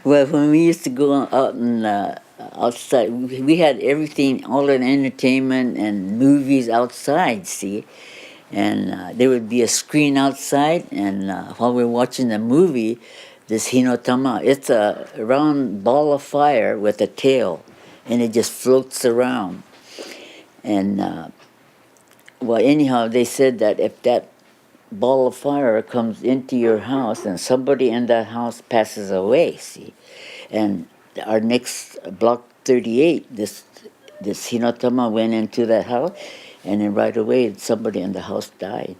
Well, when we used to go out and outside, we had everything, all the entertainment and movies outside. See, and there would be a screen outside, and while we're watching the movie, this hinotama, it's a round ball of fire with a tail, and it just floats around. And well, anyhow, they said that if that ball of fire comes into your house and somebody in that house passes away, see, and our next block 38, this hinotama went into that house, and then right away somebody in the house died.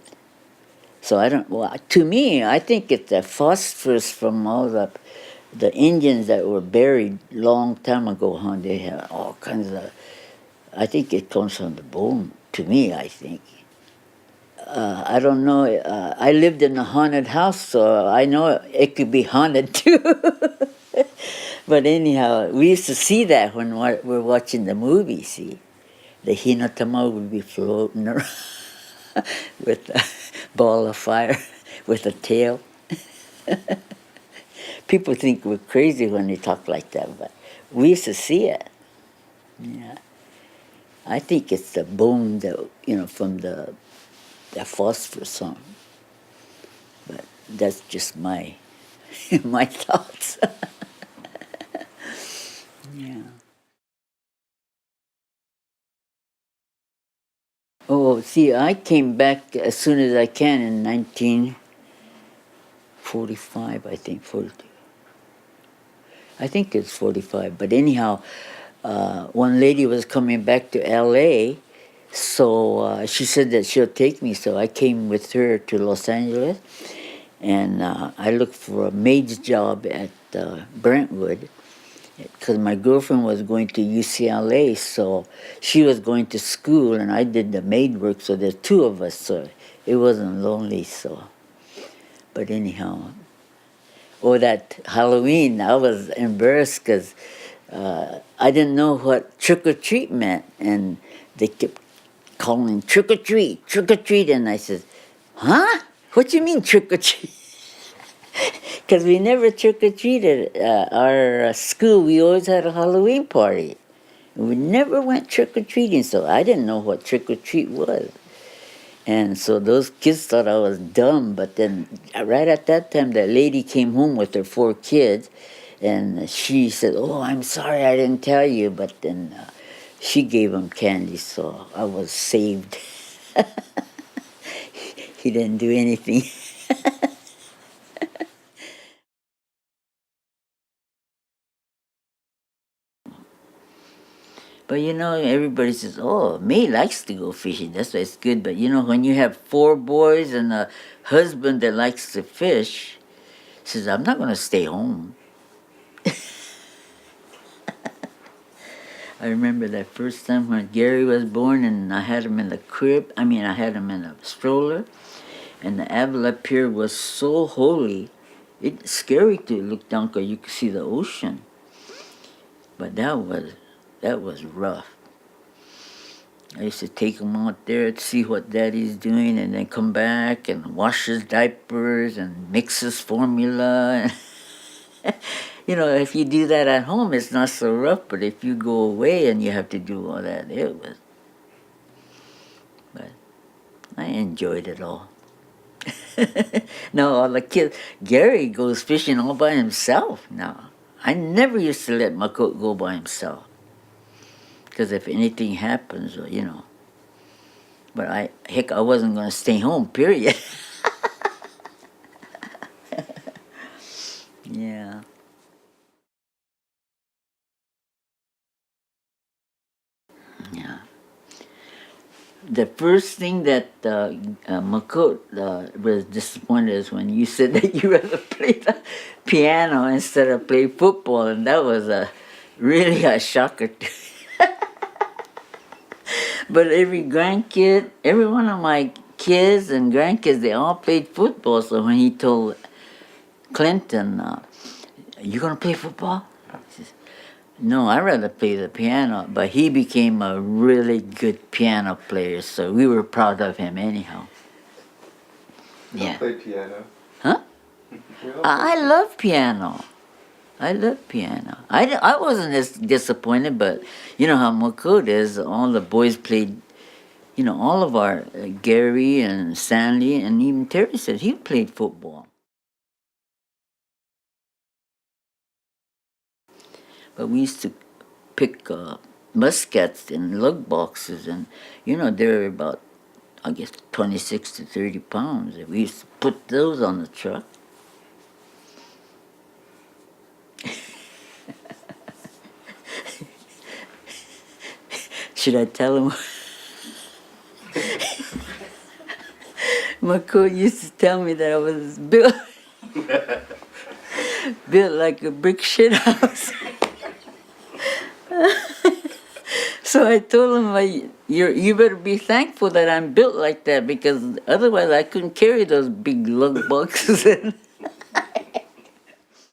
So I don't. Well, to me, I think it's the phosphorus from all the Indians that were buried long time ago. Huh? They have all kinds of. I think it comes from the bone. To me, I think. I don't know. I lived in a haunted house, so I know it could be haunted too. But anyhow, we used to see that when we're watching the movie. See, the hinotama would be floating around with a ball of fire with a tail. People think we're crazy when we talk like that, but we used to see it. Yeah, I think it's the bone that from the phosphorus song. But that's just my my thoughts. Yeah. Oh, see, I came back as soon as I can in 1945, I think, 42. I think it's 45. But anyhow, one lady was coming back to LA, so she said that she'll take me. So I came with her to Los Angeles, and I looked for a maid's job at Brentwood because my girlfriend was going to UCLA, so she was going to school, and I did the maid work. So there's two of us, so it wasn't lonely. So, but anyhow, that Halloween, I was embarrassed because I didn't know what trick or treat meant, and they kept calling trick or treat, and I said, "Huh? What do you mean trick or treat?" Because we never trick or treated. Our school, we always had a Halloween party. We never went trick or treating, so I didn't know what trick or treat was. And so those kids thought I was dumb, but then right at that time, that lady came home with her 4 kids, and she said, "Oh, I'm sorry I didn't tell you," but then she gave him candy, so I was saved. He didn't do anything. But everybody says, "Oh, May likes to go fishing. That's why it's good." But when you have 4 boys and a husband that likes to fish, says, "I'm not going to stay home." I remember that first time when Gary was born, and I had him in the crib. I mean, I had him in a stroller, and the Avila Pier was so holy. It's scary to look down because you could see the ocean. But that was rough. I used to take him out there to see what Daddy's doing, and then come back and wash his diapers and mix his formula. If you do that at home, it's not so rough. But if you go away and you have to do all that, it was. But I enjoyed it all. No, all the kids. Gary goes fishing all by himself now. I never used to let my coat go by himself because if anything happens, But I wasn't going to stay home. Period. Yeah. Yeah. The first thing that Makot was disappointed is when you said that you rather play the piano instead of play football, and that was really a shocker. But every one of my kids and grandkids, they all played football. So when he told Clinton, "You gonna play football?" He says, "No, I'd rather play the piano." But he became a really good piano player, so we were proud of him anyhow. We all Yeah. play piano. Huh? We all I play love piano. I love piano. I wasn't as disappointed, but you know how Makod is. All the boys played, you know, all of our Gary and Sandy and even Terry said he played football. But we used to pick muskats in lug boxes, and you know they're about, I guess, 26 to 30 pounds. And we used to put those on the truck. Should I tell him? My coach used to tell me that I was built built like a brick shit house. So I told him, you better be thankful that I'm built like that, because otherwise I couldn't carry those big lug boxes.